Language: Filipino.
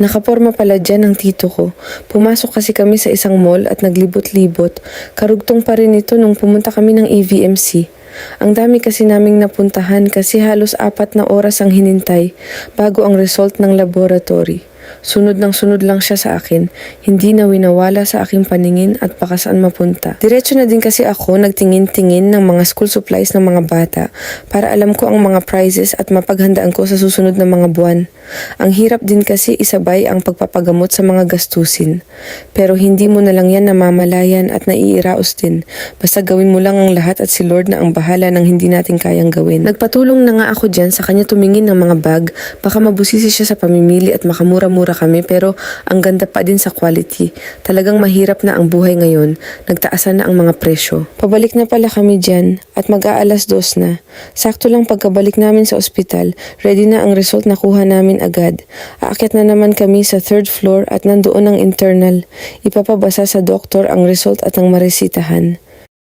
Nakaporma pala dyan ang tito ko. Pumasok kasi kami sa isang mall at naglibot-libot. Karugtong pa rin ito nung pumunta kami ng AVMC. Ang dami kasi naming napuntahan kasi halos 4 na oras ang hinintay bago ang result ng laboratory. Sunod ng sunod lang siya sa akin, hindi na winawala sa aking paningin at pakasaan mapunta. Diretso na din kasi ako nagtingin-tingin ng mga school supplies ng mga bata para alam ko ang mga prizes at mapaghandaan ko sa susunod na mga buwan. Ang hirap din kasi isabay ang pagpapagamot sa mga gastusin. Pero hindi mo na lang yan namamalayan at naiiraos din. Basta gawin mo lang ang lahat at si Lord na ang bahala ng hindi natin kayang gawin. Nagpatulong na nga ako dyan sa kanya tumingin ng mga bag, baka mabusisi siya sa pamimili at makamura-mura kami pero ang ganda pa din sa quality. Talagang mahirap na ang buhay ngayon, nagtaasan na ang mga presyo. Pabalik na pala kami dyan at mag-aalas 2 na. Sakto lang pagkabalik namin sa ospital, ready na ang result na kuha namin agad. Aakyat na naman kami sa 3rd floor at nandoon ang internal. Ipapabasa sa doktor ang result at ang maresitahan.